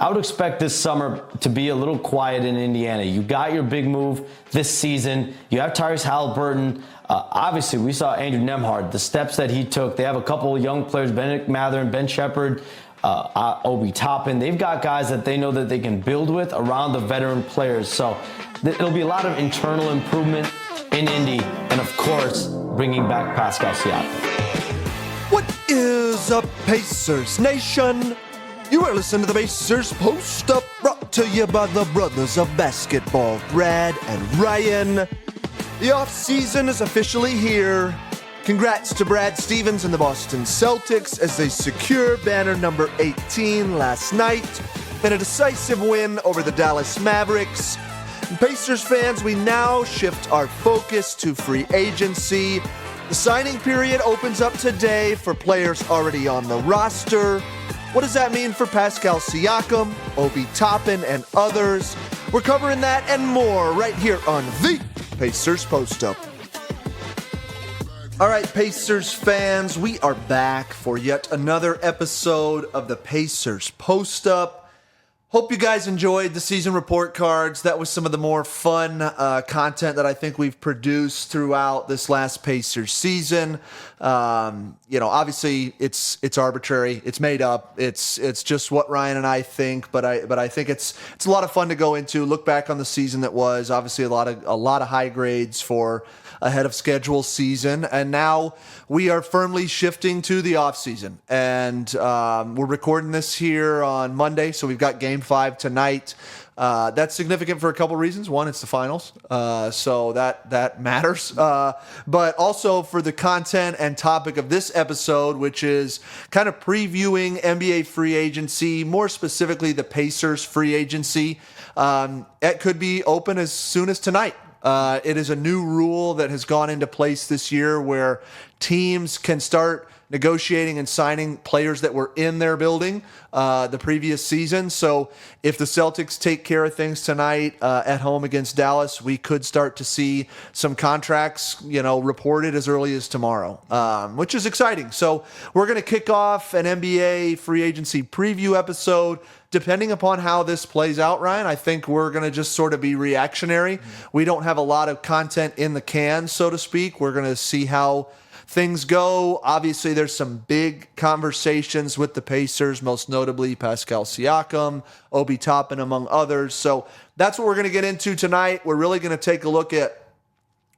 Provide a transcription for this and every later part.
I would expect this summer to be a little quiet in Indiana. You got your big move this season. You have Tyrese Halliburton. Obviously, we saw Andrew Nembhard, the steps that he took. They have a couple of young players, Benedict Mather, Ben Shepherd, Obi Toppin. They've got guys that they know that they can build with around the veteran players. So it'll be a lot of internal improvement in Indy. And, of course, bringing back Pascal Siakam. What is up, Pacers Nation? You are listening to the Pacers Post Up, brought to you by the brothers of basketball, Brad and Ryan. The offseason is officially here. Congrats to Brad Stevens and the Boston Celtics as they secure banner number 18 last night in a decisive win over the Dallas Mavericks. And Pacers fans, we now shift our focus to free agency. The signing period opens up today for players already on the roster. What does that mean for Pascal Siakam, Obi Toppin, and others? We're covering that and more right here on the Pacers Post Up. All right, Pacers fans, we are back for yet another episode of the Pacers Post Up. Hope you guys enjoyed the season report cards. That was some of the more fun content that I think we've produced throughout this last Pacers season. Obviously it's arbitrary, it's made up, it's just what Ryan and I think, but I think it's a lot of fun to go into, look back on the season that was. Obviously a lot of high grades for ahead of schedule season, and now we are firmly shifting to the offseason. And we're recording this here on Monday, so we've got Game 5 tonight. That's significant for a couple reasons. One, it's the finals, so that matters. But also for the content and topic of this episode, which is kind of previewing NBA free agency, more specifically the Pacers free agency. It could be open as soon as tonight. It is a new rule that has gone into place this year where teams can start negotiating and signing players that were in their building the previous season. So if the Celtics take care of things tonight at home against Dallas, we could start to see some contracts, reported as early as tomorrow, which is exciting. So we're going to kick off an NBA free agency preview episode. Depending upon how this plays out, Ryan, I think we're going to just sort of be reactionary. We don't have a lot of content in the can, so to speak. We're going to see how things go. Obviously, there's some big conversations with the Pacers, most notably Pascal Siakam, Obi Toppin, among others. So that's what we're going to get into tonight. We're really going to take a look at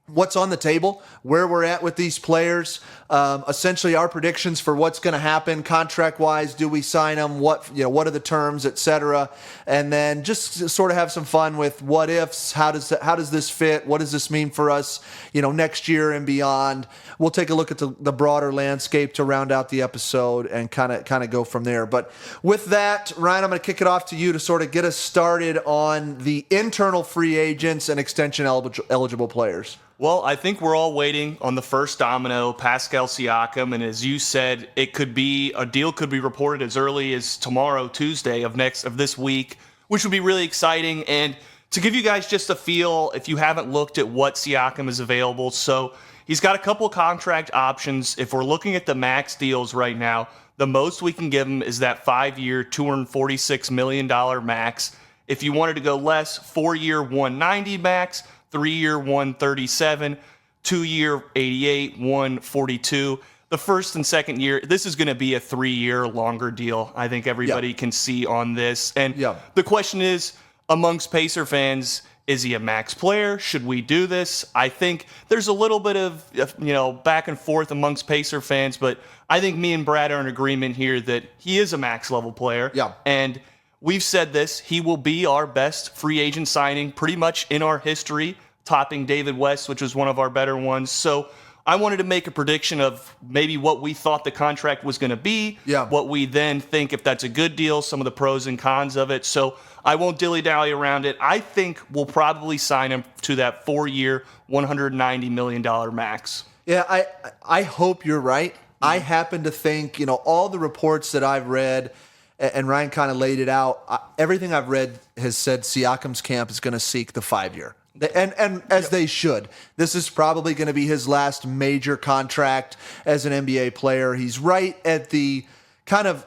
what's on the table, where we're at with these players, essentially our predictions for what's going to happen contract-wise. Do we sign them? What are the terms, etc. And then just sort of have some fun with what ifs. How does this fit? What does this mean for us, next year and beyond? We'll take a look at the broader landscape to round out the episode and kind of go from there. But with that, Ryan, I'm going to kick it off to you to sort of get us started on the internal free agents and extension eligible players. Well, I think we're all waiting on the first domino, Pascal Siakam, and as you said, a deal could be reported as early as tomorrow, Tuesday of this week, which would be really exciting. And to give you guys just a feel, if you haven't looked at what Siakam is available, so he's got a couple contract options. If we're looking at the max deals right now, the most we can give him is that 5-year, $246 million max. If you wanted to go less, 4-year, $190 max. 3-year, $137, 2-year, $88, $142. The first and second year, this is going to be a 3-year longer deal. I think everybody can see on this. And the question is, amongst Pacer fans, is he a max player? Should we do this? I think there's a little bit of back and forth amongst Pacer fans, but I think me and Brad are in agreement here that he is a max level player. Yeah. And we've said this, he will be our best free agent signing pretty much in our history, topping David West, which was one of our better ones. So I wanted to make a prediction of maybe what we thought the contract was going to be, what we then think if that's a good deal, some of the pros and cons of it. So I won't dilly-dally around it. I think we'll probably sign him to that 4-year, $190 million max. Yeah, I hope you're right. I happen to think, all the reports that I've read, and Ryan kind of laid it out, everything I've read has said Siakam's camp is going to seek the 5-year. And as they should. This is probably going to be his last major contract as an NBA player. He's right at the kind of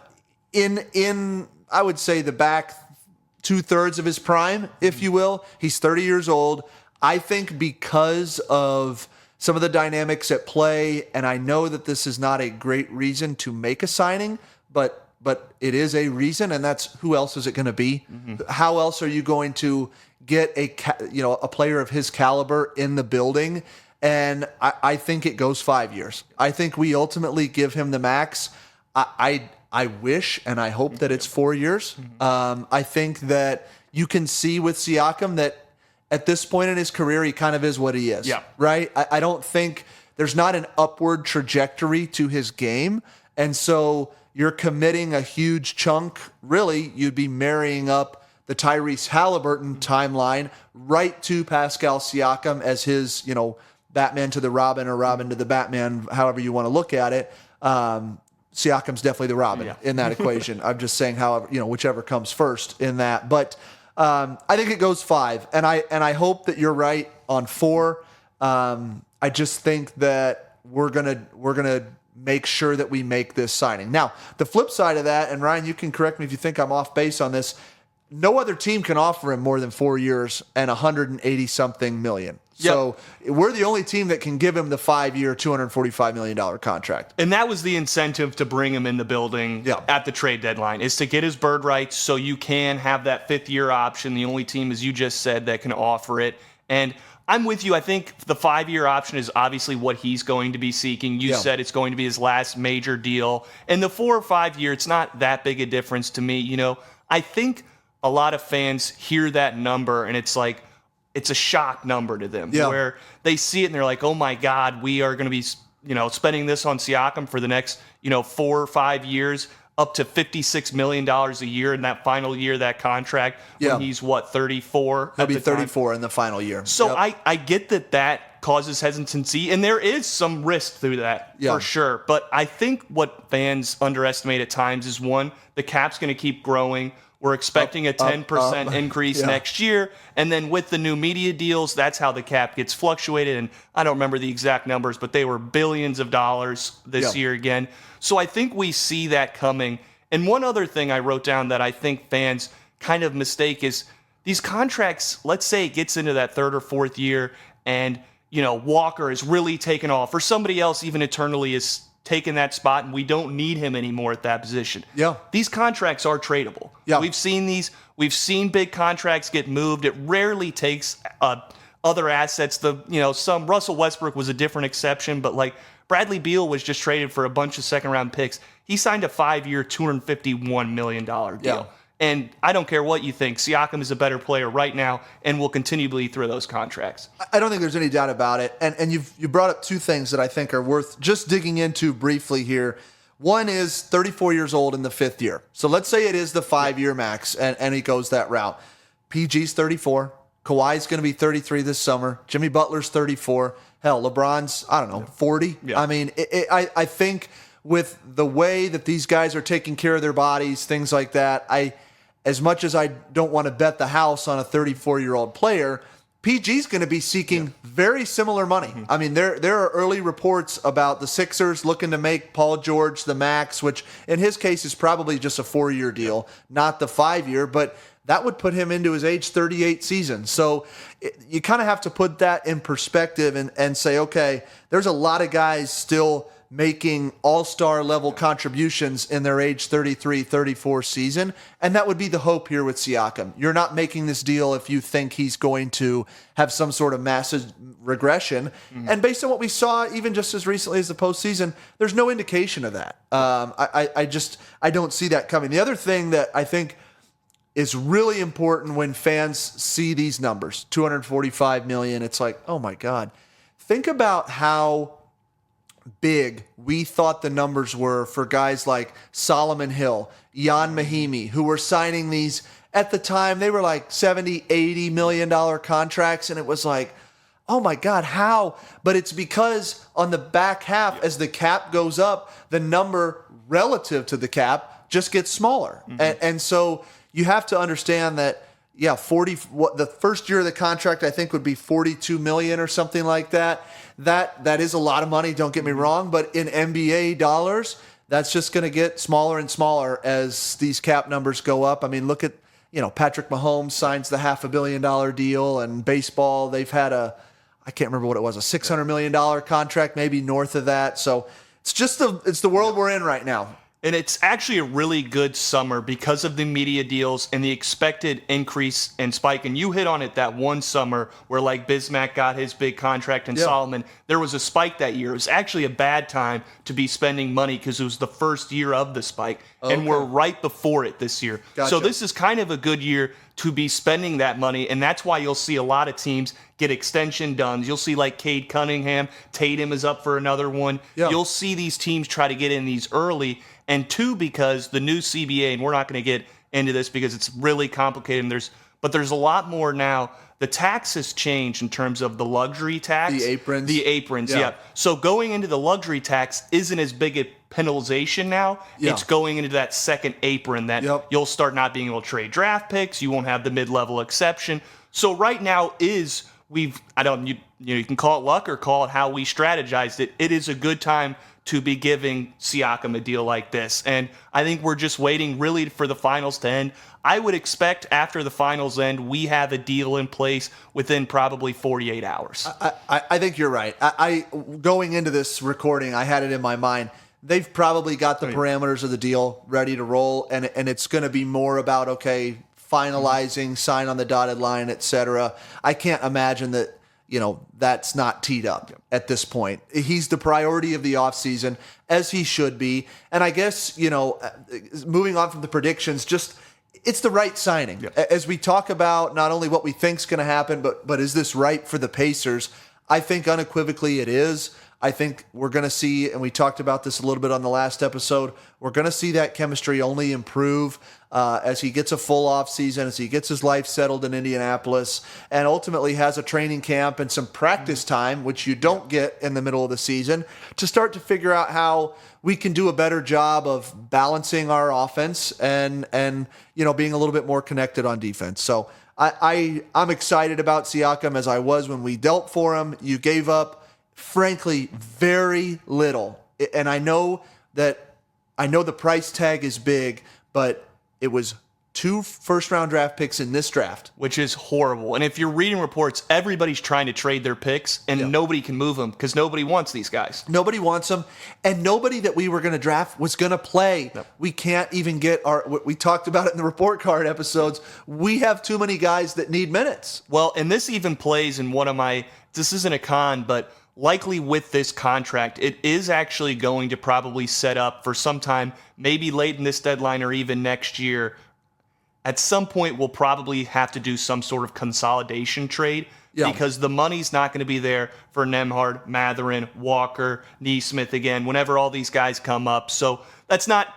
in I would say the back 2/3 of his prime, if you will. He's 30 years old. I think because of some of the dynamics at play, and I know that this is not a great reason to make a signing, but it is a reason, and that's who else is it going to be? How else are you going to get a player of his caliber in the building? And I think it goes 5 years. I think we ultimately give him the max. I wish and I hope that it's 4 years. I think that you can see with Siakam that at this point in his career, he kind of is what he is. Yeah. Right? I don't think there's not an upward trajectory to his game. And so you're committing a huge chunk. Really, you'd be marrying up the Tyrese Halliburton timeline right to Pascal Siakam as his, Batman to the Robin or Robin to the Batman, however you want to look at it. Siakam's definitely the Robin in that equation. I'm just saying, however, whichever comes first in that. But I think it goes 5, and I hope that you're right on 4. I just think that we're gonna make sure that we make this signing. Now, the flip side of that, and Ryan, you can correct me if you think I'm off base on this. No other team can offer him more than 4 years and 180 something million. So we're the only team that can give him the 5-year, $245 million contract. And that was the incentive to bring him in the building at the trade deadline, is to get his bird rights so you can have that 5th-year option. The only team, as you just said, that can offer it. And I'm with you. I think the 5-year option is obviously what he's going to be seeking. You said it's going to be his last major deal. And the 4 or 5 year, it's not that big a difference to me. I think a lot of fans hear that number and it's like, it's a shock number to them where they see it and they're like, oh my God, we are going to be, spending this on Siakam for the next, 4 or 5 years, up to $56 million a year in that final year of that contract when he's 34? He'll be 34 in the final year. So I get that causes hesitancy, and there is some risk through that for sure. But I think what fans underestimate at times is, one, the cap's going to keep growing. We're expecting a 10% increase next year. And then with the new media deals, that's how the cap gets fluctuated. And I don't remember the exact numbers, but they were billions of dollars this year again. So I think we see that coming. And one other thing I wrote down that I think fans kind of mistake is these contracts, let's say it gets into that 3rd or 4th year and, Walker is really taken off, or somebody else even eternally is taking that spot and we don't need him anymore at that position. These contracts are tradable. We've seen these. We've seen big contracts get moved. It rarely takes other assets. Some Russell Westbrook was a different exception, but like Bradley Beal was just traded for a bunch of 2nd-round picks. He signed a 5-year, $251 million deal. And I don't care what you think. Siakam is a better player right now and will continually through those contracts. I don't think there's any doubt about it. And you brought up 2 things that I think are worth just digging into briefly here. One is 34 years old in the 5th year. So let's say it is the 5-year max and he goes that route. PG's 34. Kawhi's going to be 33 this summer. Jimmy Butler's 34. Hell, LeBron's, 40. I mean, I think with the way that these guys are taking care of their bodies, things like that, as much as I don't want to bet the house on a 34-year-old player, PG's going to be seeking very similar money. I mean, there are early reports about the Sixers looking to make Paul George the max, which in his case is probably just a 4-year deal, not the 5-year, but that would put him into his age 38 season. So you kind of have to put that in perspective and say, okay, there's a lot of guys still making all-star level contributions in their age 33, 34 season. And that would be the hope here with Siakam. You're not making this deal if you think he's going to have some sort of massive regression. And based on what we saw, even just as recently as the postseason, there's no indication of that. I don't see that coming. The other thing that I think is really important when fans see these numbers, $245 million, it's like, oh my God. Think about how big we thought the numbers were for guys like Solomon Hill, Jan Mahimi, who were signing these at the time. They were like $70, $80 million contracts. And it was like, oh my God, how? But it's because on the back half, as the cap goes up, the number relative to the cap just gets smaller. And so you have to understand that, the first year of the contract, I think, would be $42 million or something like that. That is a lot of money, don't get me wrong, but in NBA dollars, that's just going to get smaller and smaller as these cap numbers go up. I mean, look at Patrick Mahomes signs the $500 million deal, and baseball, they've had I can't remember what it was, a $600 million contract, maybe north of that. So it's the world we're in right now. And it's actually a really good summer because of the media deals and the expected increase and spike. And you hit on it that one summer where like Bismack got his big contract and Solomon, there was a spike that year. It was actually a bad time to be spending money because it was the first year of the spike. Okay. And we're right before it this year. Gotcha. So this is kind of a good year to be spending that money. And that's why you'll see a lot of teams get extension done. You'll see like Cade Cunningham, Tatum is up for another one. Yeah. You'll see these teams try to get in these early. And two, because the new CBA, and we're not going to get into this because it's really complicated, but there's a lot more now. The tax has changed in terms of the luxury tax. The aprons, yeah. So going into the luxury tax isn't as big a penalization now. Yeah. It's going into that second apron that you'll start not being able to trade draft picks. You won't have the mid-level exception. So right now you can call it luck or call it how we strategized it. It is a good time to be giving Siakam a deal like this. And I think we're just waiting really for the finals to end. I would expect after the finals end, we have a deal in place within probably 48 hours. I think you're right. Going into this recording, I had it in my mind. They've probably got the parameters of the deal ready to roll, and it's going to be more about, finalizing, sign on the dotted line, etc. I can't imagine that that's not teed up at this point. He's the priority of the offseason, as he should be. And I guess, moving on from the predictions, it's the right signing. Yeah. As we talk about not only what we think's going to happen, but is this right for the Pacers? I think unequivocally it is. I think we're going to see, and we talked about this a little bit on the last episode, we're going to see that chemistry only improve as he gets a full off season, as he gets his life settled in Indianapolis, and ultimately has a training camp and some practice time, which you don't get in the middle of the season, to start to figure out how we can do a better job of balancing our offense and being a little bit more connected on defense. So I'm excited about Siakam as I was when we dealt for him. You gave up, frankly, very little. And I know the price tag is big, but it was 2 first-round draft picks in this draft. Which is horrible. And if you're reading reports, everybody's trying to trade their picks, and nobody can move them because nobody wants these guys. Nobody wants them, and nobody that we were going to draft was going to play. Yep. We can't even get we talked about it in the report card episodes. We have too many guys that need minutes. Well, and this even plays in this isn't a con, but likely with this contract, it is actually going to probably set up for sometime, maybe late in this deadline or even next year. At some point, we'll probably have to do some sort of consolidation trade because the money's not going to be there for Nembhard, Mathurin, Walker, Neesmith again, whenever all these guys come up. So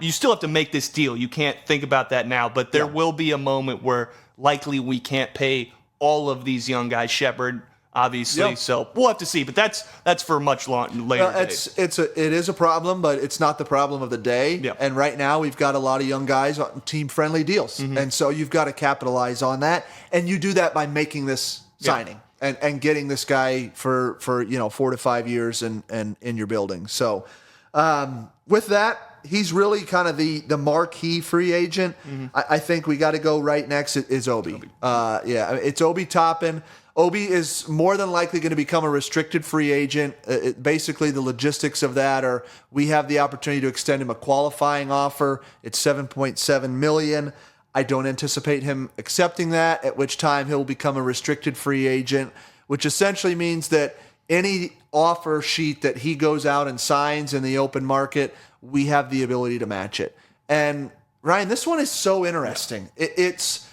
you still have to make this deal. You can't think about that now, but there will be a moment where likely we can't pay all of these young guys, Shepherd, obviously. So we'll have to see, but that's for much later. It is a problem, but it's not the problem of the day. Yep. And right now we've got a lot of young guys on team-friendly deals, and so you've got to capitalize on that, and you do that by making this signing and getting this guy for 4 to 5 years and in your building. So with that, he's really kind of the marquee free agent. I think we got to go right next is Obi. It's Obi Toppin. Obi is more than likely going to become a restricted free agent. Basically, the logistics of that are we have the opportunity to extend him a qualifying offer. It's $7.7 million. I don't anticipate him accepting that, at which time he'll become a restricted free agent, which essentially means that any offer sheet that he goes out and signs in the open market, we have the ability to match it. And Ryan, this one is so interesting. It's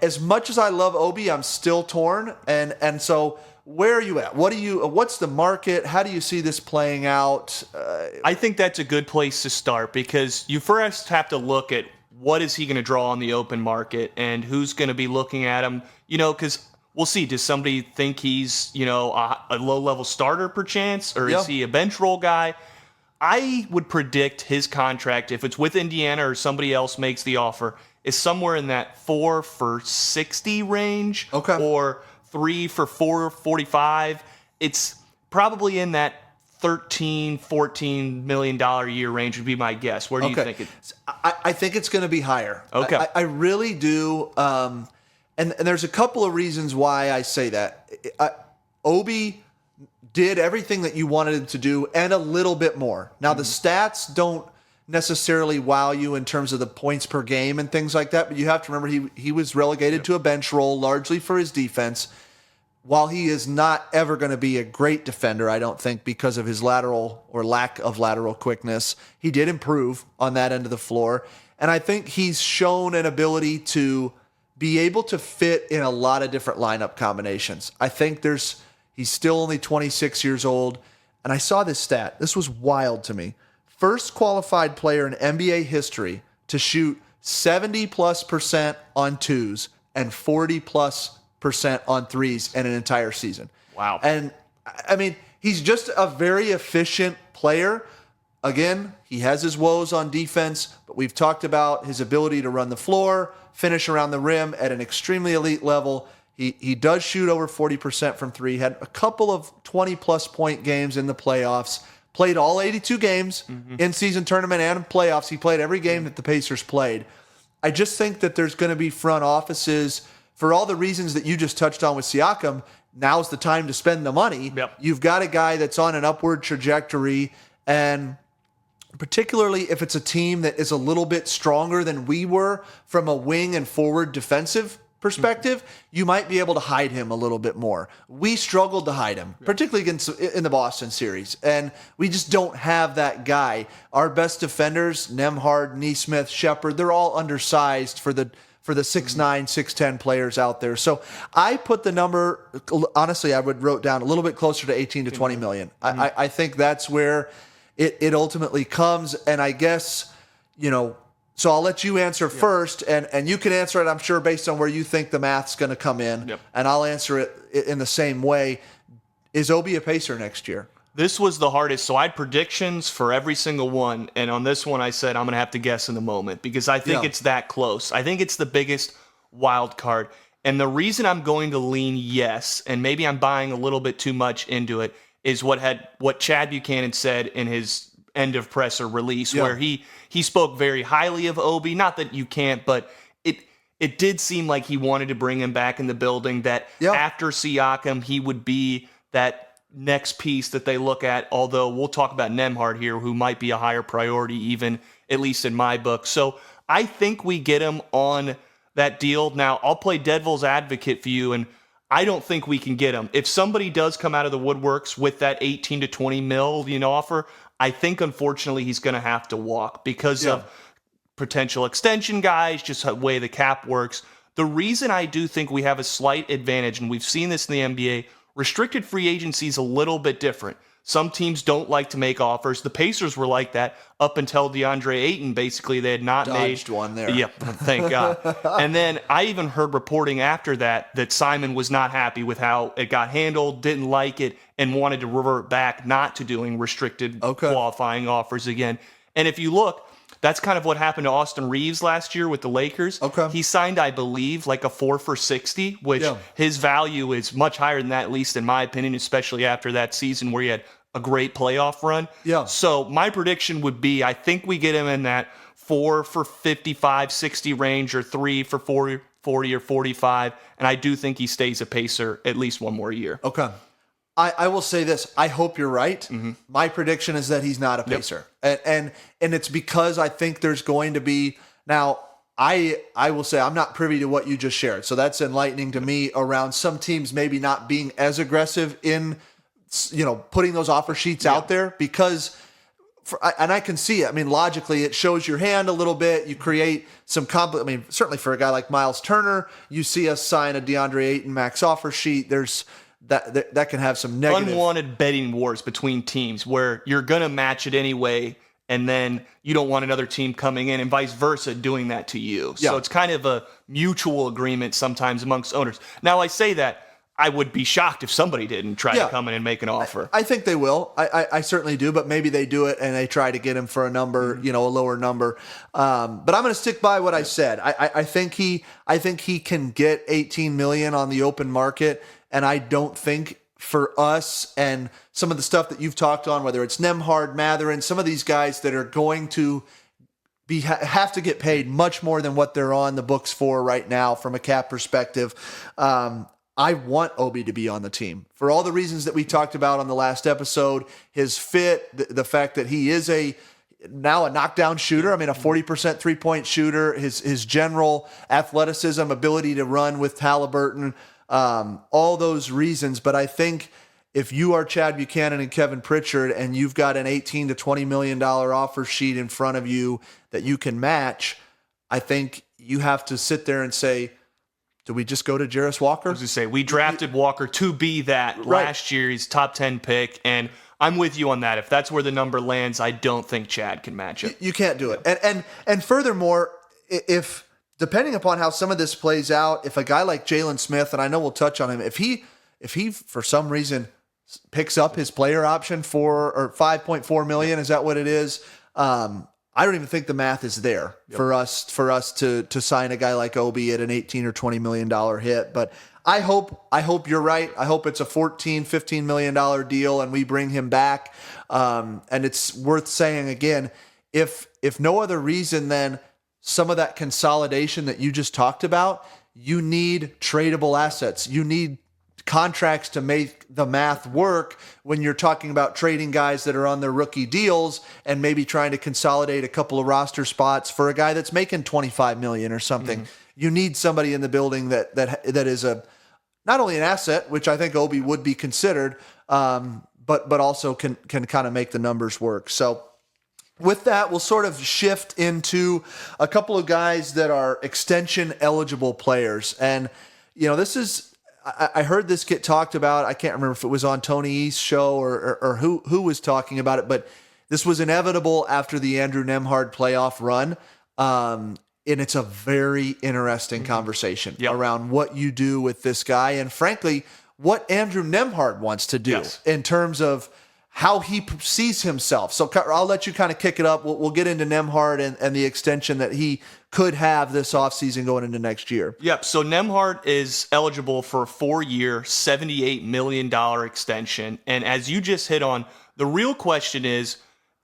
as much as I love Obi, I'm still torn. And so where are you at? What's the market? How do you see this playing out? I think that's a good place to start because you first have to look at what is he going to draw on the open market and who's going to be looking at him, because we'll see. Does somebody think he's, a low-level starter perchance, or is he a bench role guy? I would predict his contract, if it's with Indiana or somebody else makes the offer, is somewhere in that 4 for $60 range, or 3 for $445. It's probably in that $13-14 million a year range would be my guess. Where do you think it? I think it's going to be higher. Okay. I really do. And there's a couple of reasons why I say that. Obi did everything that you wanted him to do and a little bit more. Now, the stats don't necessarily wow you in terms of the points per game and things like that, but you have to remember he was relegated to a bench role largely for his defense. While he is not ever going to be a great defender, I don't think, because of his lateral or lack of lateral quickness, he did improve on that end of the floor. And I think he's shown an ability to be able to fit in a lot of different lineup combinations. I think he's still only 26 years old. And I saw this stat. This was wild to me. First qualified player in NBA history to shoot 70+% on twos and 40+% on threes in an entire season. Wow. And I mean, he's just a very efficient player. Again, he has his woes on defense, but we've talked about his ability to run the floor, finish around the rim at an extremely elite level. He does shoot over 40% from three, had a couple of 20-plus point games in the playoffs, played all 82 games in season tournament and playoffs. He played every game that the Pacers played. I just think that there's going to be front offices, for all the reasons that you just touched on with Siakam, now's the time to spend the money. Yep. You've got a guy that's on an upward trajectory, and particularly if it's a team that is a little bit stronger than we were from a wing and forward defensive perspective, you might be able to hide him a little bit more. We struggled to hide him, particularly in the Boston series, and we just don't have that guy. Our best defenders, Nembhard, Nesmith, Shepard, they're all undersized for the 6'9", 6'10" players out there. So I put the number, honestly, I would wrote down a little bit closer to 18 to 20 million. I think that's where it ultimately comes. And I guess, so I'll let you answer first, and you can answer it, I'm sure, based on where you think the math's going to come in. Yep. And I'll answer it in the same way. Is Obi a Pacer next year? This was the hardest. So I had predictions for every single one. And on this one, I said I'm going to have to guess in the moment because I think it's that close. I think it's the biggest wild card. And the reason I'm going to lean yes, and maybe I'm buying a little bit too much into it, is what Chad Buchanan said in his end of presser release, where he spoke very highly of Obi. Not that you can't, but it did seem like he wanted to bring him back in the building, that after Siakam, he would be that next piece that they look at, although we'll talk about Nembhard here, who might be a higher priority even, at least in my book. So I think we get him on that deal. Now, I'll play devil's advocate for you, and I don't think we can get him. If somebody does come out of the woodworks with that 18 to 20 million offer, I think, unfortunately, he's going to have to walk because of potential extension guys, just the way the cap works. The reason I do think we have a slight advantage, and we've seen this in the NBA, restricted free agency is a little bit different. Some teams don't like to make offers. The Pacers were like that up until DeAndre Ayton. Basically, they had not dodged one there. Yeah, thank God. And then I even heard reporting after that Simon was not happy with how it got handled, didn't like it, and wanted to revert back not to doing restricted qualifying offers again. And if you look, that's kind of what happened to Austin Reeves last year with the Lakers. Okay. He signed, I believe, like a 4 for $60, which his value is much higher than that, at least in my opinion, especially after that season where he had a great playoff run. Yeah. So my prediction would be, I think we get him in that 4 for 55, 60 range, or 3 for 40 or 45. And I do think he stays a Pacer at least one more year. Okay. I will say this. I hope you're right. My prediction is that he's not a Pacer. And it's because I think there's going to be... Now, I will say I'm not privy to what you just shared. So that's enlightening to me around some teams maybe not being as aggressive in, putting those offer sheets out there because... and I can see it. I mean, logically, it shows your hand a little bit. You create some certainly for a guy like Miles Turner, you see us sign a DeAndre Ayton max offer sheet. There's... That can have some negative... Unwanted betting wars between teams where you're going to match it anyway, and then you don't want another team coming in and vice versa doing that to you. So it's kind of a mutual agreement sometimes amongst owners. Now, I say that, I would be shocked if somebody didn't try to come in and make an offer. I think they will. I certainly do, but maybe they do it and they try to get him for a number, a lower number. But I'm going to stick by what I said. I think he can get $18 million on the open market. And I don't think for us and some of the stuff that you've talked on, whether it's Nemhard, Matherin, some of these guys that are going to have to get paid much more than what they're on the books for right now from a cap perspective. I want Obi to be on the team for all the reasons that we talked about on the last episode. His fit, the fact that he is now a knockdown shooter. I mean, a 40% 3-point shooter, his general athleticism, ability to run with Halliburton, all those reasons. But I think if you are Chad Buchanan and Kevin Pritchard and you've got an $18 to $20 million offer sheet in front of you that you can match, I think you have to sit there and say, do we just go to Jarris Walker? I was going to say, we drafted Walker to be that last year. He's top 10 pick, and I'm with you on that. If that's where the number lands, I don't think Chad can match it. You can't do it. And furthermore, if depending upon how some of this plays out, if a guy like Jalen Smith, and I know we'll touch on him, if he for some reason picks up his player option for $5.4 million, is that what it is? I don't even think the math is there for us to sign a guy like Obi at an $18 or $20 million hit. But I hope you're right. I hope it's a $14-15 million deal and we bring him back. And it's worth saying again, if no other reason than some of that consolidation that you just talked about, you need tradable assets. You need contracts to make the math work when you're talking about trading guys that are on their rookie deals and maybe trying to consolidate a couple of roster spots for a guy that's making $25 million or something. Mm-hmm. You need somebody in the building that is not only an asset, which I think Obi would be considered, but also can kind of make the numbers work. So with that, we'll sort of shift into a couple of guys that are extension eligible players. And, this is, I heard this get talked about. I can't remember if it was on Tony East's show or who was talking about it, but this was inevitable after the Andrew Nemhard playoff run. And it's a very interesting conversation around what you do with this guy and, frankly, what Andrew Nemhard wants to do in terms of how he sees himself. So I'll let you kind of kick it up. We'll get into Nemhard and the extension that he could have this offseason going into next year. Yep. So Nemhard is eligible for a 4-year, $78 million extension. And as you just hit on, the real question is,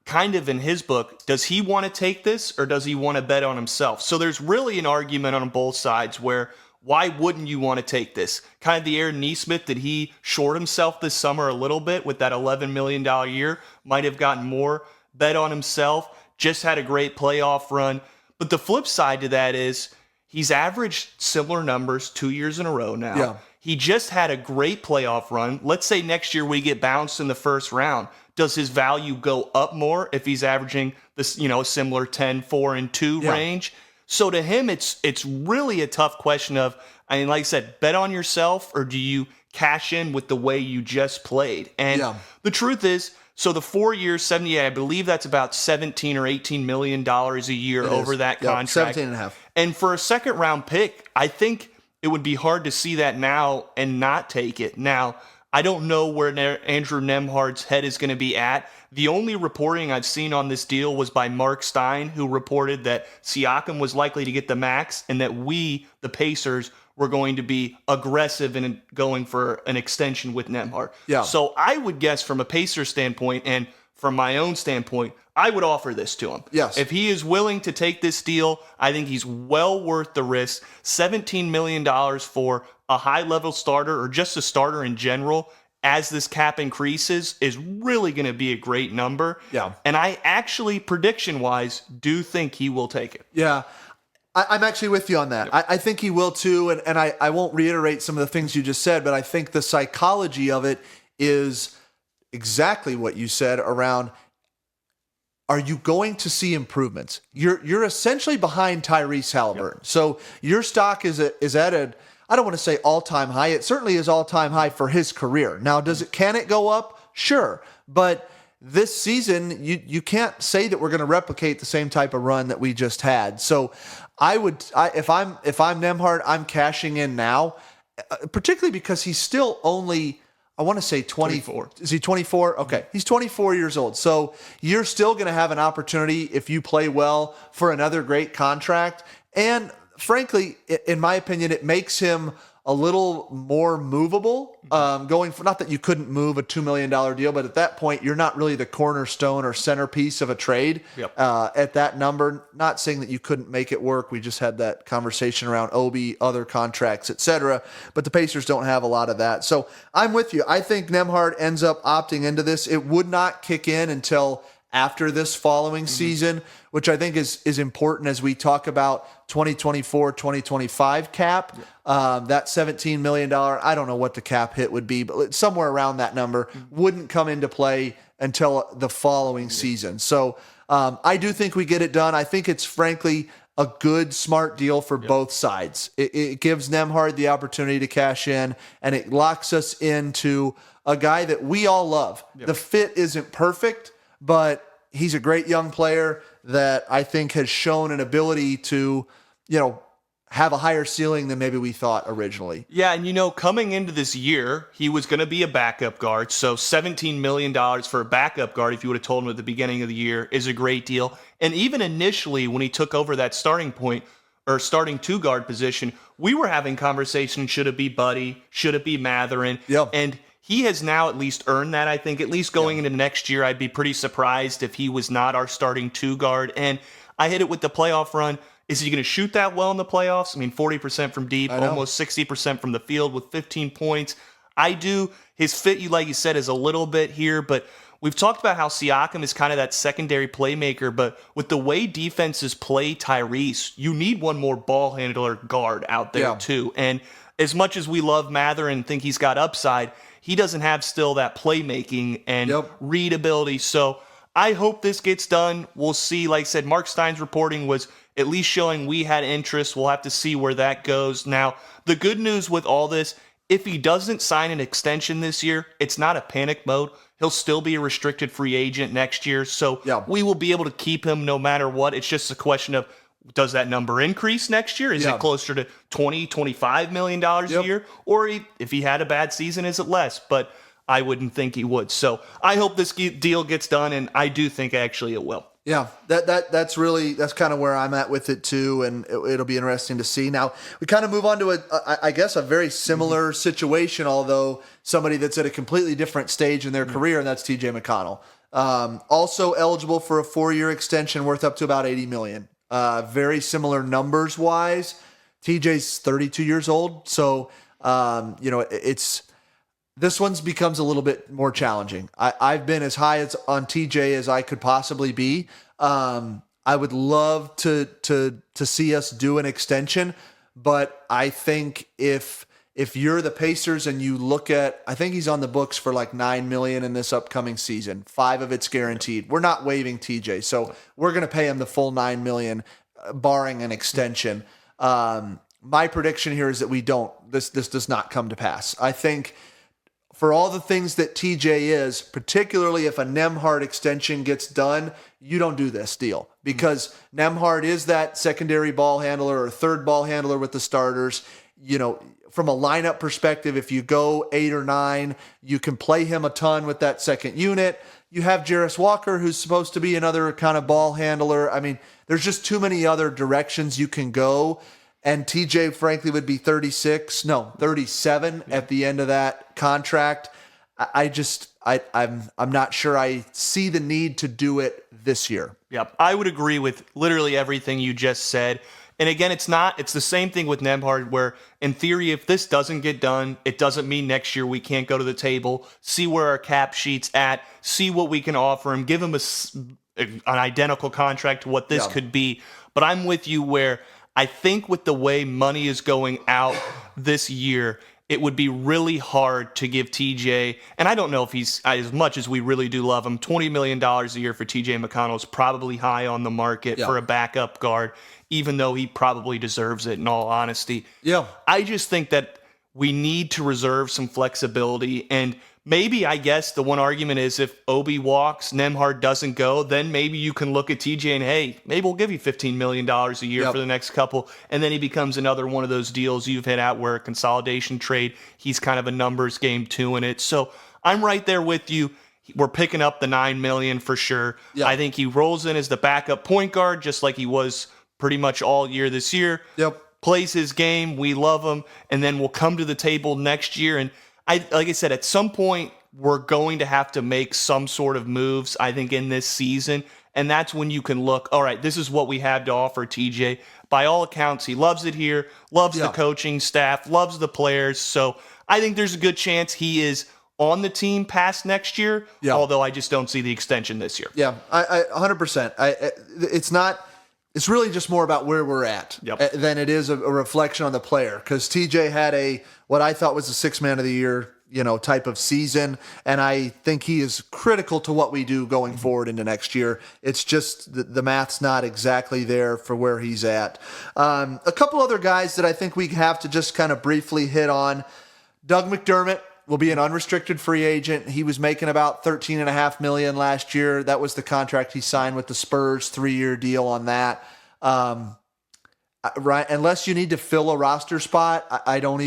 kind of in his book, does he want to take this or does he want to bet on himself? So there's really an argument on both sides where why wouldn't you want to take this? Kind of the Aaron Nesmith, did he short himself this summer a little bit with that $11 million year? Might have gotten more. Bet on himself. Just had a great playoff run. But the flip side to that is he's averaged similar numbers 2 years in a row now. Yeah. He just had a great playoff run. Let's say next year we get bounced in the first round. Does his value go up more if he's averaging this, a similar 10, 4, and 2 range? So to him, it's really a tough question of, like I said, bet on yourself or do you cash in with the way you just played? And the truth is, so the 4 years, 78, I believe that's about $17 or $18 million a year over that contract. 17 and a half. And for a second round pick, I think it would be hard to see that now and not take it. Now, I don't know where Andrew Nemhard's head is going to be at. The only reporting I've seen on this deal was by Mark Stein, who reported that Siakam was likely to get the max and that we, the Pacers, were going to be aggressive in going for an extension with Nemhard. Yeah. So I would guess from a Pacers standpoint and from my own standpoint, I would offer this to him. Yes. If he is willing to take this deal, I think he's well worth the risk. $17 million for a high-level starter or just a starter in general as this cap increases is really going to be a great number. Yeah. And I actually, prediction-wise, do think he will take it. Yeah. I'm actually with you on that. I think he will too, and I won't reiterate some of the things you just said, but I think the psychology of it is exactly what you said around, are you going to see improvements? You're essentially behind Tyrese Halliburton. Yep. So your stock is at a, I don't want to say all-time high. It certainly is all-time high for his career. Now, can it go up? Sure. But this season, you can't say that we're going to replicate the same type of run that we just had. So if I'm Nemhard, I'm cashing in now, particularly because he's still only, I want to say 24. Is he 24? Okay. He's 24 years old. So you're still going to have an opportunity, if you play well, for another great contract. And frankly, in my opinion, it makes him a little more movable. Going for, not that you couldn't move a $2 million deal, but at that point, you're not really the cornerstone or centerpiece of a trade. At that number. Not saying that you couldn't make it work. We just had that conversation around Obi, other contracts, etc. But the Pacers don't have a lot of that. So I'm with you. I think Nembhard ends up opting into this. It would not kick in until after this following season, which I think is important as we talk about 2024, 2025 cap. That $17 million, I don't know what the cap hit would be, but somewhere around that number wouldn't come into play until the following season. So I do think we get it done. I think it's frankly a good, smart deal for both sides. It gives Nembhard the opportunity to cash in, and it locks us into a guy that we all love. The fit isn't perfect, but he's a great young player that I think has shown an ability to, have a higher ceiling than maybe we thought originally. Yeah, and coming into this year, he was going to be a backup guard. So $17 million for a backup guard, if you would have told him at the beginning of the year, is a great deal. And even initially, when he took over that starting point or starting two guard position, we were having conversations, should it be Buddy? Should it be Matherin? And he has now at least earned that, I think. At least going into next year, I'd be pretty surprised if he was not our starting two guard. And I hit it with the playoff run. Is he going to shoot that well in the playoffs? I mean, 40% from deep, almost 60% from the field with 15 points. I do. His fit, like you said, is a little bit here, but we've talked about how Siakam is kind of that secondary playmaker, but with the way defenses play Tyrese, you need one more ball handler guard out there too. And as much as we love Mather and think he's got upside, he doesn't have still that playmaking and read ability. So I hope this gets done. We'll see. Like I said, Mark Stein's reporting was at least showing we had interest. We'll have to see where that goes. Now, the good news with all this, if he doesn't sign an extension this year, it's not a panic mode. He'll still be a restricted free agent next year. So we will be able to keep him no matter what. It's just a question of, does that number increase next year? Is it closer to $20, $25 million a year? Or if he had a bad season, is it less? But I wouldn't think he would. So I hope this deal gets done, and I do think actually it will. Yeah, that's kind of where I'm at with it too, and it'll be interesting to see. Now we kind of move on to I guess a very similar situation, although somebody that's at a completely different stage in their career, and that's T.J. McConnell. Also eligible for a 4-year extension worth up to about $80 million. Very similar numbers wise. TJ's 32 years old, so this one's becomes a little bit more challenging. I've been as high on TJ as I could possibly be. I would love to see us do an extension, but I think if you're the Pacers and you look at, I think he's on the books for like $9 million in this upcoming season. 5 of it's guaranteed. We're not waiving TJ, so we're going to pay him the full $9 million, barring an extension. My prediction here is that we don't. This does not come to pass. I think, for all the things that TJ is, particularly if a Nembhard extension gets done, you don't do this deal because Nembhard is that secondary ball handler or third ball handler with the starters. From a lineup perspective, if you go 8 or 9, you can play him a ton with that second unit. You have Jarris Walker, who's supposed to be another kind of ball handler. I mean, there's just too many other directions you can go. And TJ, frankly, would be 37 at the end of that contract. I'm not sure I see the need to do it this year. Yep, I would agree with literally everything you just said. And again, it's the same thing with Nembhard, where in theory, if this doesn't get done, it doesn't mean next year we can't go to the table, see where our cap sheet's at, see what we can offer him, give him an identical contract to what this could be. But I'm with you where I think with the way money is going out this year, it would be really hard to give TJ, and I don't know if he's, as much as we really do love him, $20 million a year for TJ McConnell is probably high on the market for a backup guard, even though he probably deserves it in all honesty. I just think that we need to reserve some flexibility, and maybe, I guess, the one argument is if Obi walks, Nembhard doesn't go, then maybe you can look at TJ and, hey, maybe we'll give you $15 million a year for the next couple, and then he becomes another one of those deals you've hit out where a consolidation trade, he's kind of a numbers game too in it. So I'm right there with you. We're picking up the $9 million for sure. I think he rolls in as the backup point guard, just like he was pretty much all year this year. plays his game, we love him, and then we'll come to the table next year. And like I said, at some point, we're going to have to make some sort of moves, I think, in this season. And that's when you can look, all right, this is what we have to offer TJ. By all accounts, he loves it here, loves the coaching staff, loves the players. So I think there's a good chance he is on the team past next year, although I just don't see the extension this year. Yeah, I 100%. It's really just more about where we're at than it is a reflection on the player. Because TJ had what I thought was a 6 man of the year, type of season. And I think he is critical to what we do going forward into next year. It's just the math's not exactly there for where he's at. A couple other guys that I think we have to just kind of briefly hit on. Doug McDermott will be an unrestricted free agent. He was making about $13.5 million last year. That was the contract he signed with the Spurs, 3-year deal on that. Right, unless you need to fill a roster spot, I don't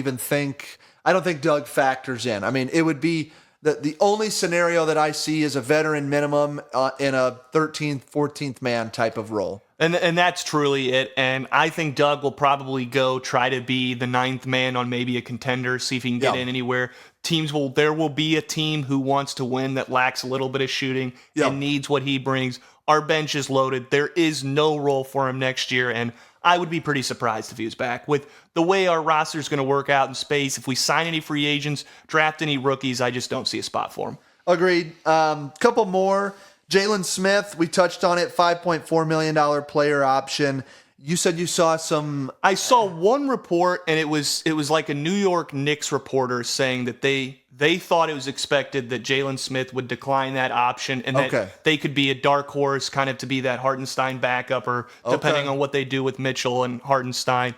think Doug factors in. I mean, it would be the only scenario that I see is a veteran minimum in a 13th, 14th man type of role. And that's truly it. And I think Doug will probably go try to be the 9th man on maybe a contender, see if he can get in anywhere. There will be a team who wants to win that lacks a little bit of shooting and needs what he brings. Our bench is loaded. There is no role for him next year. And I would be pretty surprised if he was back. With the way our roster is going to work out in space, if we sign any free agents, draft any rookies, I just don't see a spot for him. Agreed. Couple more. Jalen Smith, we touched on it, $5.4 million player option. You said you saw some... I saw one report, and it was like a New York Knicks reporter saying that they thought it was expected that Jalen Smith would decline that option and that they could be a dark horse kind of to be that Hartenstein backup or depending on what they do with Mitchell and Hartenstein.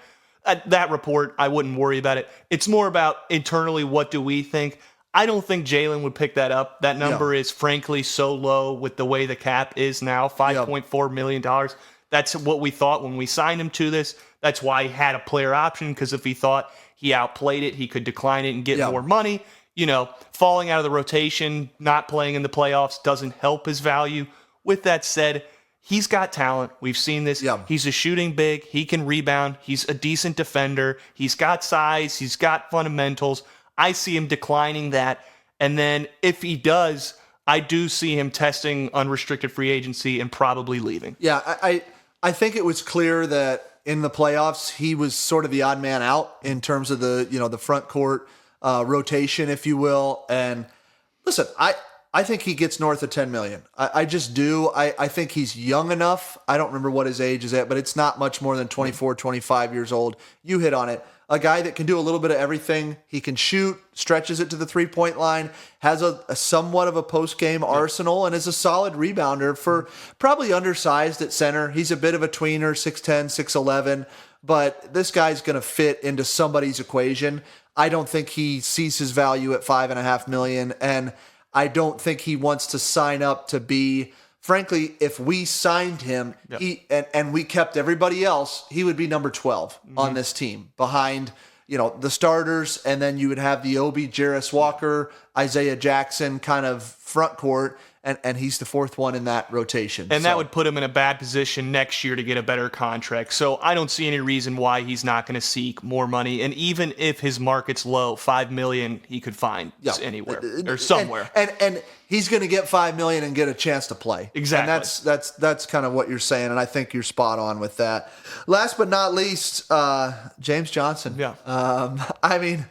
That report, I wouldn't worry about it. It's more about internally what do we think. I don't think Jalen would pick that up. That number is frankly so low with the way the cap is now, $5.4 million. That's what we thought when we signed him to this. That's why he had a player option, because if he thought he outplayed it, he could decline it and get more money. Falling out of the rotation, not playing in the playoffs doesn't help his value. With that said, he's got talent. We've seen this. He's a shooting big. He can rebound. He's a decent defender. He's got size. He's got fundamentals. I see him declining that. And then if he does, I do see him testing unrestricted free agency and probably leaving. Yeah, I think it was clear that in the playoffs, he was sort of the odd man out in terms of the front court rotation, if you will. And listen, I think he gets north of 10 million. I just do. I think he's young enough. I don't remember what his age is at, but it's not much more than 24, 25 years old. You hit on it. A guy that can do a little bit of everything. He can shoot, stretches it to the 3-point line, has a somewhat of a post-game arsenal, and is a solid rebounder for probably undersized at center. He's a bit of a tweener, 6'10", 6'11", but this guy's going to fit into somebody's equation. I don't think he sees his value at $5.5 million, and I don't think he wants to sign up to be... Frankly, if we signed him and we kept everybody else, he would be number 12 on this team behind, the starters. And then you would have the Obi, Jarris Walker, Isaiah Jackson kind of front court. And he's the 4th one in that rotation. And that would put him in a bad position next year to get a better contract. So I don't see any reason why he's not going to seek more money. And even if his market's low, $5 million he could find anywhere or somewhere. And he's going to get $5 million and get a chance to play. Exactly. And that's kind of what you're saying. And I think you're spot on with that. Last but not least, James Johnson. Yeah. I mean,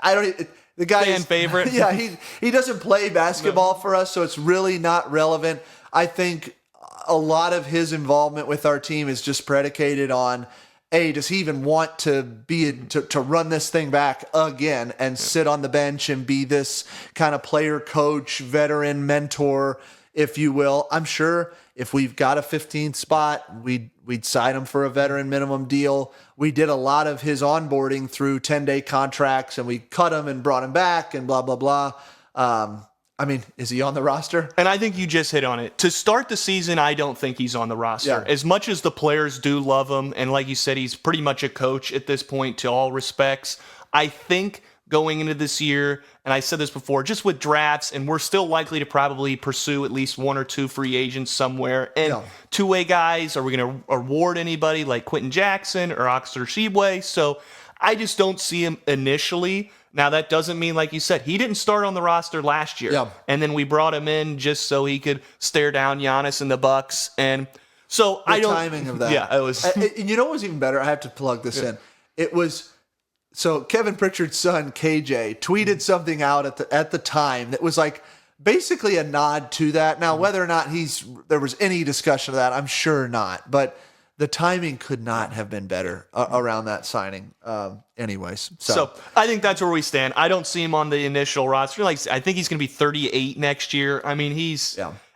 I don't. The guy fan favorite. Yeah, he doesn't play basketball for us, so it's really not relevant. I think a lot of his involvement with our team is just predicated on, does he even want to to run this thing back again and sit on the bench and be this kind of player coach, veteran mentor, if you will. I'm sure if we've got a 15th spot, we'd sign him for a veteran minimum deal. We did a lot of his onboarding through 10-day contracts, and we cut him and brought him back and blah, blah, blah. I mean, is he on the roster? And I think you just hit on it. To start the season, I don't think he's on the roster. Yeah. As much as the players do love him, and like you said, he's pretty much a coach at this point to all respects, I think going into this year, and I said this before, just with drafts, and we're still likely to probably pursue at least one or two free agents somewhere. And two-way guys, are we going to award anybody like Quentin Jackson or Oxford Shibwe? So I just don't see him initially. Now, that doesn't mean, like you said, he didn't start on the roster last year. Yeah. And then we brought him in just so he could stare down Giannis and the Bucks. And so the I don't... timing of that. Yeah, it was... And you know what was even better? I have to plug this in. It was... So Kevin Pritchard's son, KJ, tweeted something out at the time that was like basically a nod to that. Now, whether or not there was any discussion of that, I'm sure not. But the timing could not have been better around that signing. Anyways, so I think that's where we stand. I don't see him on the initial roster. Like, I think he's going to be 38 next year. I mean,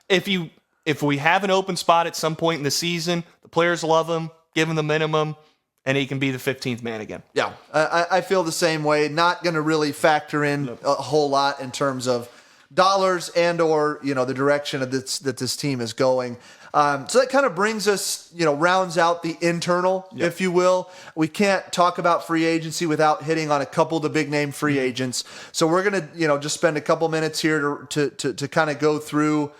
if we have an open spot at some point in the season, the players love him, give him the minimum, and he can be the 15th man again. Yeah, I feel the same way. Not going to really factor in a whole lot in terms of dollars and or the direction of that this team is going. So that kind of brings us, rounds out the internal, if you will. We can't talk about free agency without hitting on a couple of the big name free agents. So we're going to, just spend a couple minutes here to kind of go through.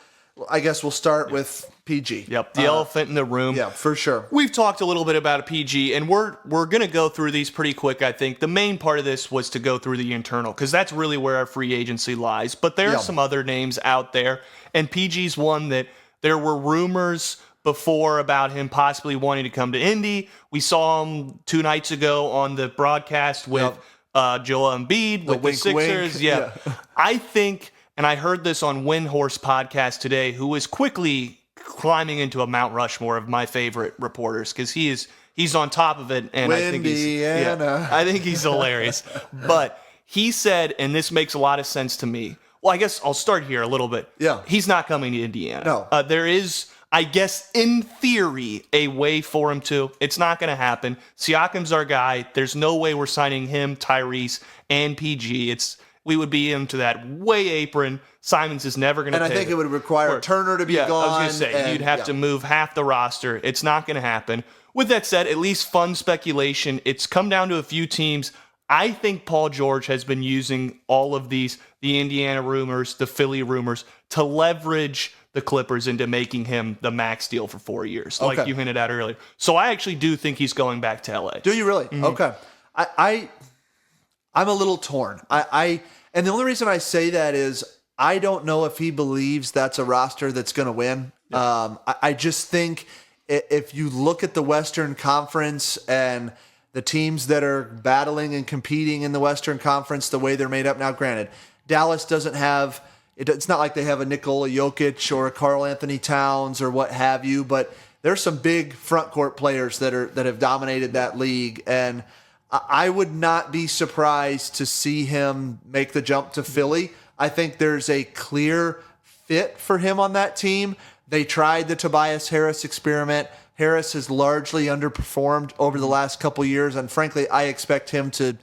I guess we'll start with PG. Yep, the elephant in the room. Yeah, for sure. We've talked a little bit about a PG, and we're going to go through these pretty quick, I think. The main part of this was to go through the internal, because that's really where our free agency lies. But there are some other names out there, and PG's one that there were rumors before about him possibly wanting to come to Indy. We saw him 2 nights ago on the broadcast with Joel Embiid with the Sixers. Wink. Yeah. I think... And I heard this on Windhorse podcast today, who is quickly climbing into a Mount Rushmore of my favorite reporters, because he's on top of it, and I think he's hilarious. But he said, and this makes a lot of sense to me. Well, I guess I'll start here a little bit. Yeah, he's not coming to Indiana. No, there is, I guess, in theory, a way for him to. It's not going to happen. Siakam's our guy. There's no way we're signing him, Tyrese, and PG. We would be into that way apron. Simons is never going to. And I think it would require Turner to be gone. I was going to say you'd have to move half the roster. It's not going to happen. With that said, at least fun speculation. It's come down to a few teams. I think Paul George has been using all of the Indiana rumors, the Philly rumors, to leverage the Clippers into making him the max deal for 4 years, like you hinted at earlier. So I actually do think he's going back to LA. Do you really? Mm-hmm. Okay. I'm a little torn. And the only reason I say that is I don't know if he believes that's a roster that's going to win. Yeah. I just think if you look at the Western Conference and the teams that are battling and competing in the Western Conference, the way they're made up now, granted, Dallas doesn't have, it's not like they have a Nikola Jokic or a Karl Anthony Towns or what have you, but there's some big front court players that have dominated that league, and I would not be surprised to see him make the jump to Philly. I think there's a clear fit for him on that team. They tried the Tobias Harris experiment. Harris has largely underperformed over the last couple years, and frankly, I expect him to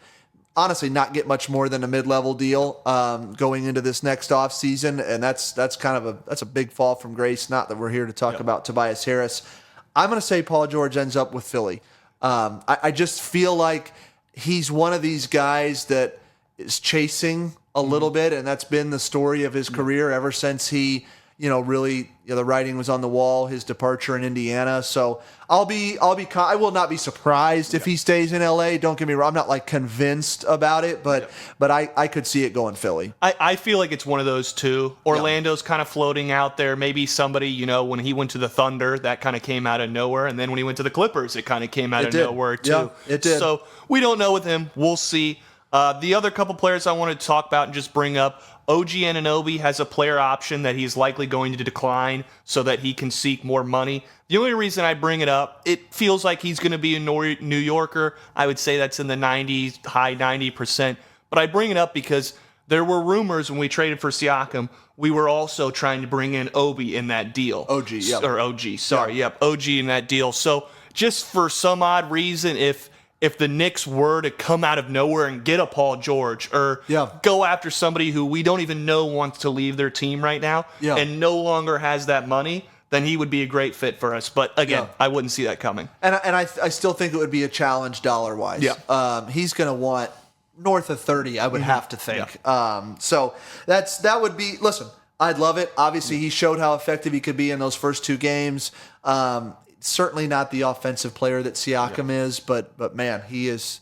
honestly not get much more than a mid-level deal going into this next offseason, and that's kind of a big fall from grace. Not that we're here to talk about Tobias Harris. I'm going to say Paul George ends up with Philly. I just feel like he's one of these guys that is chasing a little bit, and that's been the story of his career ever since he, really, the writing was on the wall, his departure in Indiana. So I will not be surprised if he stays in LA. Don't get me wrong. I'm not like convinced about it, but I could see it going Philly. I feel like it's one of those two. Orlando's kind of floating out there. Maybe somebody, when he went to the Thunder, that kind of came out of nowhere. And then when he went to the Clippers, it kind of came out of nowhere too. Yeah, it did. So we don't know with him. We'll see. The other couple players I wanted to talk about and just bring up, OG Anunoby has a player option that he's likely going to decline so that he can seek more money. The only reason I bring it up, it feels like he's going to be a New Yorker. I would say that's in the 90s, high 90%. But I bring it up because there were rumors when we traded for Siakam, we were also trying to bring in Obi in that deal. OG in that deal. So just for some odd reason, if the Knicks were to come out of nowhere and get a Paul George or go after somebody who we don't even know wants to leave their team right now and no longer has that money, then he would be a great fit for us. But again, I wouldn't see that coming. And I still think it would be a challenge dollar-wise. Yeah. He's going to want north of 30, I would have to think. So that would be, listen, I'd love it. Obviously, he showed how effective he could be in those first 2 games. Certainly not the offensive player that Siakam is, but man, he is.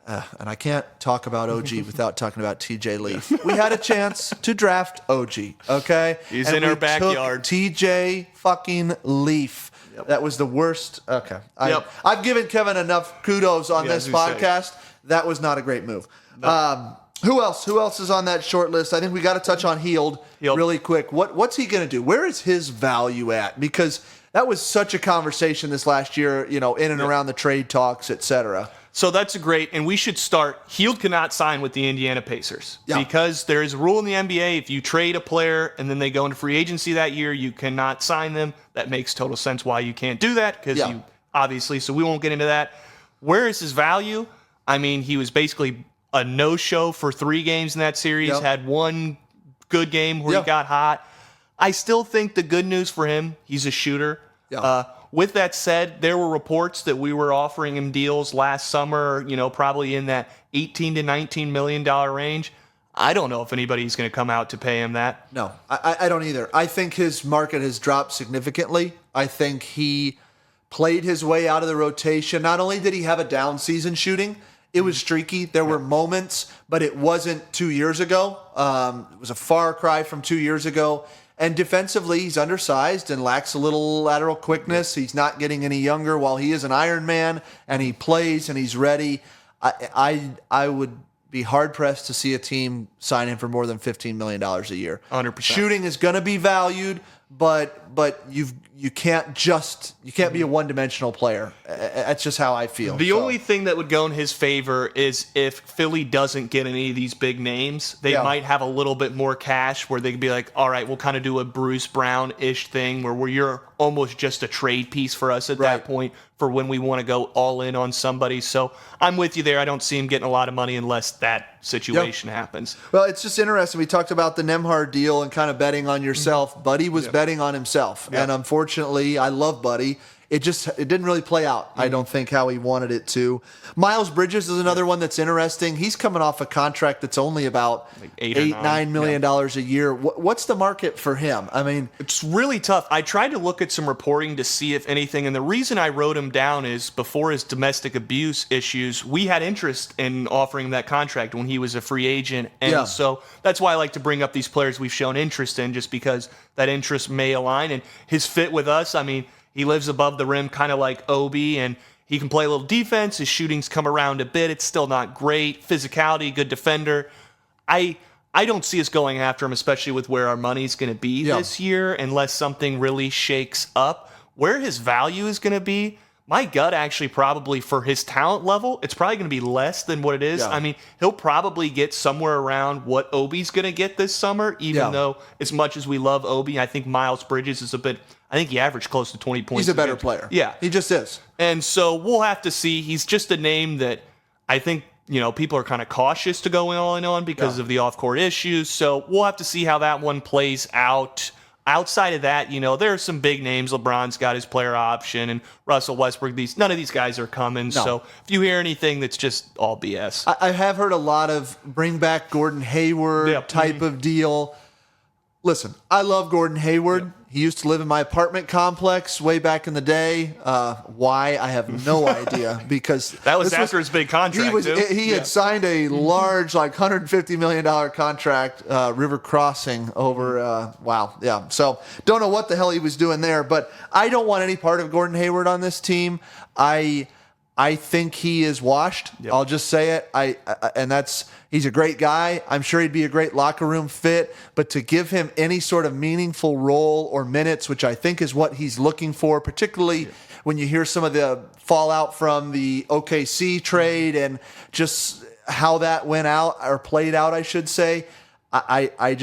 And I can't talk about OG without talking about TJ Leaf. We had a chance to draft OG, okay? He's and in our backyard. TJ fucking Leaf. Yep. That was the worst. Okay. I've given Kevin enough kudos on this podcast. That was not a great move. No. Who else? Who else is on that short list? I think we got to touch on Hield really quick. What's he going to do? Where is his value at? Because that was such a conversation this last year, in and around the trade talks, et cetera. So that's and we should start. Hield cannot sign with the Indiana Pacers because there is a rule in the NBA. If you trade a player and then they go into free agency that year, you cannot sign them. That makes total sense why you can't do that because you obviously, so we won't get into that. Where is his value? I mean, he was basically a no-show for 3 games in that series, had 1 good game where he got hot. I still think the good news for him, he's a shooter. With that said, there were reports that we were offering him deals last summer, probably in that $18 to $19 million range. I don't know if anybody's going to come out to pay him that. No, I don't either. I think his market has dropped significantly. I think he played his way out of the rotation. Not only did he have a down season shooting, it was streaky. There were moments, but it wasn't 2 years ago. It was a far cry from 2 years ago. And defensively, he's undersized and lacks a little lateral quickness. He's not getting any younger while he is an Iron Man, and he plays and he's ready. I would be hard-pressed to see a team sign him for more than $15 million a year. 100%. Shooting is going to be valued, but you can't be a one-dimensional player. That's just how I feel. The only thing that would go in his favor is if Philly doesn't get any of these big names, they might have a little bit more cash where they could be like, all right, we'll kind of do a Bruce Brown-ish thing where you're almost just a trade piece for us at that point for when we want to go all in on somebody. So I'm with you there. I don't see him getting a lot of money unless that situation happens. Well, it's just interesting. We talked about the Nembhard deal and kind of betting on yourself. Buddy was betting on himself. And unfortunately, I love Buddy. It didn't really play out, I don't think, how he wanted it to. Miles Bridges is another one that's interesting. He's coming off a contract that's only about like $8-9 million a year. What's the market for him? I mean, it's really tough. I tried to look at some reporting to see if anything, and the reason I wrote him down is before his domestic abuse issues, we had interest in offering him that contract when he was a free agent. And so that's why I like to bring up these players we've shown interest in, just because that interest may align. And his fit with us, I mean, he lives above the rim, kind of like Obi, and he can play a little defense. His shooting's come around a bit. It's still not great. Physicality, good defender. I don't see us going after him, especially with where our money's going to be this year, unless something really shakes up. Where his value is going to be, my gut actually probably for his talent level, it's probably going to be less than what it is. I mean, he'll probably get somewhere around what Obi's going to get this summer, even though as much as we love Obi, I think Miles Bridges is I think he averaged close to 20 points. He's a better player. Yeah. He just is. And so we'll have to see. He's just a name that I think, people are kind of cautious to go all in on because of the off-court issues. So we'll have to see how that one plays out. Outside of that, there are some big names. LeBron's got his player option, and Russell Westbrook. None of these guys are coming. No. So if you hear anything that's just all BS. I have heard a lot of bring back Gordon Hayward type of deal. Listen, I love Gordon Hayward. He used to live in my apartment complex way back in the day. Why? I have no idea, because that was after his big contract. He had signed a large, like $150 million contract, River Crossing over. So don't know what the hell he was doing there, but I don't want any part of Gordon Hayward on this team. I think he is washed. I'll just say it. He's a great guy. I'm sure he'd be a great locker room fit, but to give him any sort of meaningful role or minutes, which I think is what he's looking for, particularly when you hear some of the fallout from the OKC trade and just how that went out or played out, I should say. I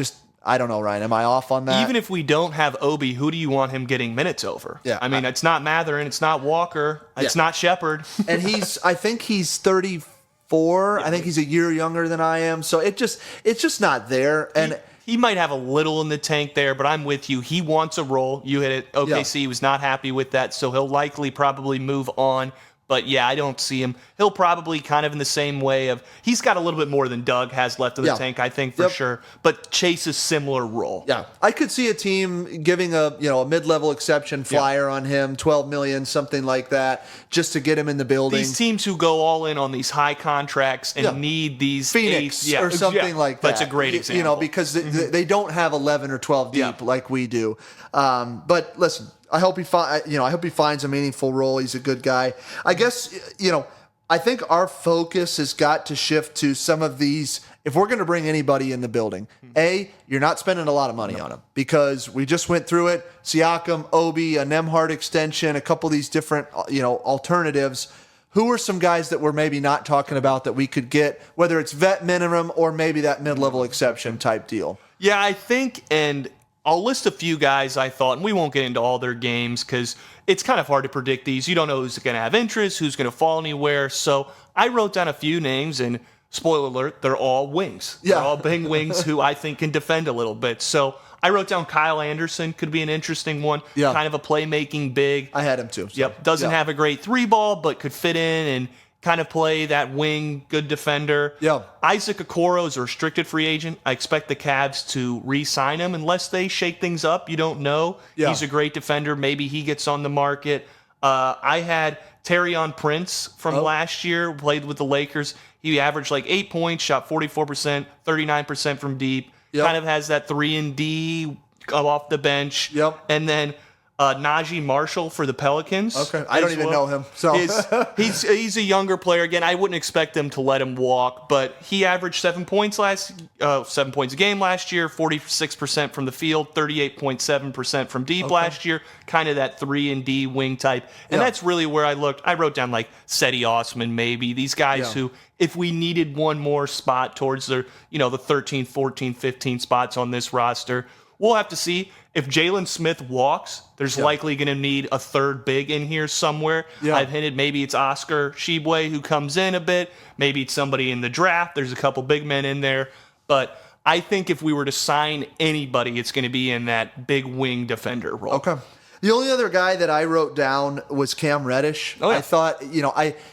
don't know, Ryan. Am I off on that? Even if we don't have Obi, who do you want him getting minutes over? Yeah, I mean, it's not Matherin, it's not Walker, it's not Shepard. And I think he's 34. I think he's a year younger than I am. So it's just not there. And he might have a little in the tank there, but I'm with you. He wants a role. You hit it. OKC was not happy with that, so he'll likely probably move on. But yeah, I don't see him. He'll probably kind of in the same way of he's got a little bit more than Doug has left in the tank, I think for sure. But Chase is similar role. Yeah, I could see a team giving a mid-level exception flyer on him, $12 million, something like that, just to get him in the building. These teams who go all in on these high contracts and need these Phoenix or something like that. That's a great example. Because they don't have 11 or 12 deep like we do. But listen, I hope he finds a meaningful role. He's a good guy. I guess I think our focus has got to shift to some of these. If we're going to bring anybody in the building, you're not spending a lot of money on them because we just went through it. Siakam, Obi, a Nembhard extension, a couple of these different alternatives. Who are some guys that we're maybe not talking about that we could get, whether it's vet minimum or maybe that mid-level exception type deal? Yeah, I think, and I'll list a few guys I thought, and we won't get into all their games because it's kind of hard to predict these. You don't know who's going to have interest, who's going to fall anywhere. So I wrote down a few names, and spoiler alert, they're all wings. They're all big wings who I think can defend a little bit. So I wrote down Kyle Anderson, could be an interesting one. Kind of a playmaking big. I had him too. So. Doesn't have a great 3-ball, but could fit in and kind of play that wing, good defender. Isaac Okoro is a restricted free agent. I expect the Cavs to re-sign him unless they shake things up. You don't know. He's a great defender. Maybe he gets on the market. I had Taurean Prince from last year, played with the Lakers. He averaged like 8 points, shot 44%, 39% from deep. Kind of has that 3-and-D off the bench. And then Najee Marshall for the Pelicans. Okay, I don't even know him. So he's a younger player. Again, I wouldn't expect them to let him walk, but he averaged 7 points a game last year, 46% from the field, 38.7% from deep last year. Kind of that 3-and-D wing type, and that's really where I looked. I wrote down like Cedi Osman, maybe these guys who, if we needed one more spot towards the 13, 14, 15 spots on this roster. We'll have to see. If Jalen Smith walks, there's likely going to need a third big in here somewhere. I've hinted maybe it's Oscar Tshiebwe who comes in a bit. Maybe it's somebody in the draft. There's a couple big men in there. But I think if we were to sign anybody, it's going to be in that big wing defender role. Okay. The only other guy that I wrote down was Cam Reddish. I thought,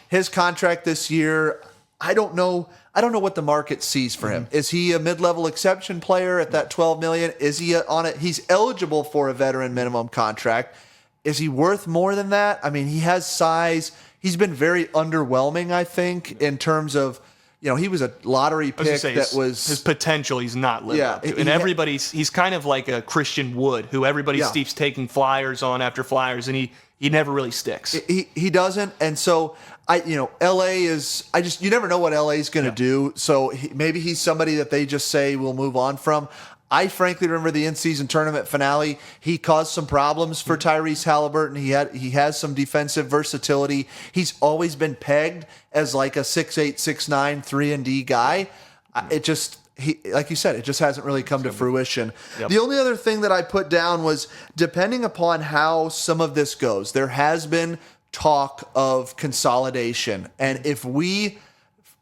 his contract this year, I don't know what the market sees for him. Is he a mid-level exception player at that $12 million? Is he on it? He's eligible for a veteran minimum contract. Is he worth more than that? I mean, he has size. He's been very underwhelming, I think, in terms of, he was a lottery pick his potential. He's not living up to. And he's kind of like a Christian Wood, who everybody keeps taking flyers on after flyers, and he never really sticks. He doesn't, and so LA is. You never know what LA is going to do. So maybe he's somebody that they just say we'll move on from. I frankly remember the in-season tournament finale. He caused some problems for Tyrese Halliburton. He has some defensive versatility. He's always been pegged as like a 6'8", 6'9", 3-and-D guy. Like you said, it just hasn't really come to fruition. The only other thing that I put down was, depending upon how some of this goes, there has been talk of consolidation. And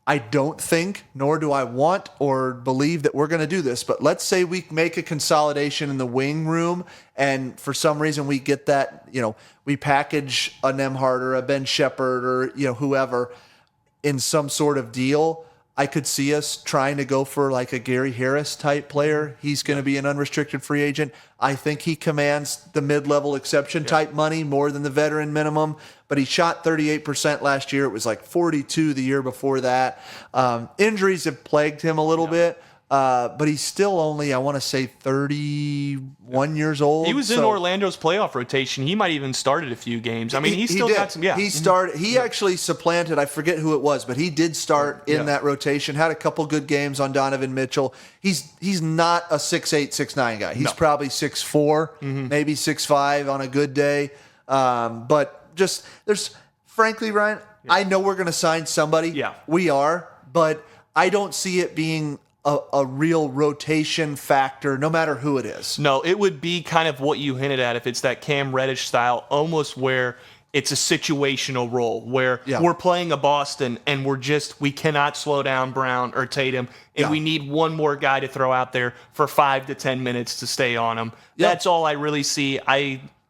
I don't think, nor do I want or believe that we're going to do this, but let's say we make a consolidation in the wing room, and for some reason we get that, we package a Nembhard or a Ben Shepherd or, whoever in some sort of deal. I could see us trying to go for like a Gary Harris type player. He's going to be an unrestricted free agent. I think he commands the mid-level exception type money more than the veteran minimum, but he shot 38% last year. It was like 42 the year before that. Injuries have plagued him a little bit. But he's still only, I want to say, 31 years old. He was in Orlando's playoff rotation. He might even started a few games. I mean, he still got some. Yeah, he started. He actually supplanted. I forget who it was, but he did start in that rotation. Had a couple good games on Donovan Mitchell. He's not a 6'8", 6'9" guy. He's probably 6'4", maybe 6'5" on a good day. But just frankly, Ryan, I know we're going to sign somebody. Yeah, we are, but I don't see it being a real rotation factor, no matter who it is. No, it would be kind of what you hinted at if it's that Cam Reddish style, almost where it's a situational role, where we're playing a Boston and we cannot slow down Brown or Tatum, and we need one more guy to throw out there for 5 to 10 minutes to stay on him. That's all I really see.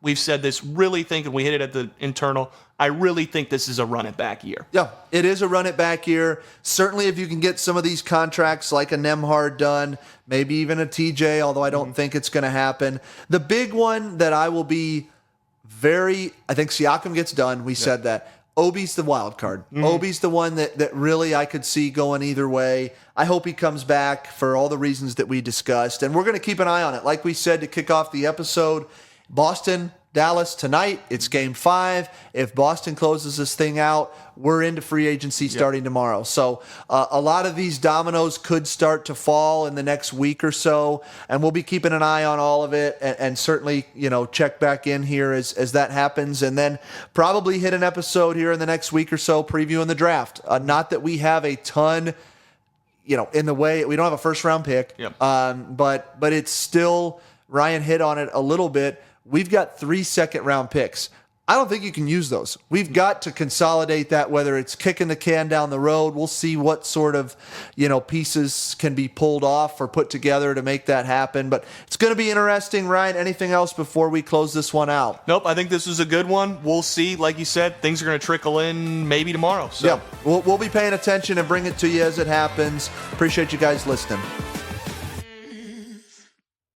We've said this really thinking we hit it at the internal. I really think this is a run it back year. Yeah, it is a run it back year. Certainly if you can get some of these contracts like a Nemhard done, maybe even a TJ, although I don't think it's going to happen. The big one that I will be I think Siakam gets done. We said that. Obi's the wild card. Obi's the one that really I could see going either way. I hope he comes back for all the reasons that we discussed. And we're going to keep an eye on it. Like we said to kick off the episode, Boston, Dallas tonight. It's game 5. If Boston closes this thing out, we're into free agency starting tomorrow. So a lot of these dominoes could start to fall in the next week or so, and we'll be keeping an eye on all of it, and certainly check back in here as that happens, and then probably hit an episode here in the next week or so previewing the draft. Not that we have a ton, in the way we don't have a first round pick, but it's still, Ryan hit on it a little bit. We've got 3 second-round picks. I don't think you can use those. We've got to consolidate that, whether it's kicking the can down the road. We'll see what sort of, pieces can be pulled off or put together to make that happen. But it's going to be interesting. Ryan, anything else before we close this one out? Nope, I think this was a good one. We'll see. Like you said, things are going to trickle in maybe tomorrow. So. Yeah, we'll be paying attention and bring it to you as it happens. Appreciate you guys listening.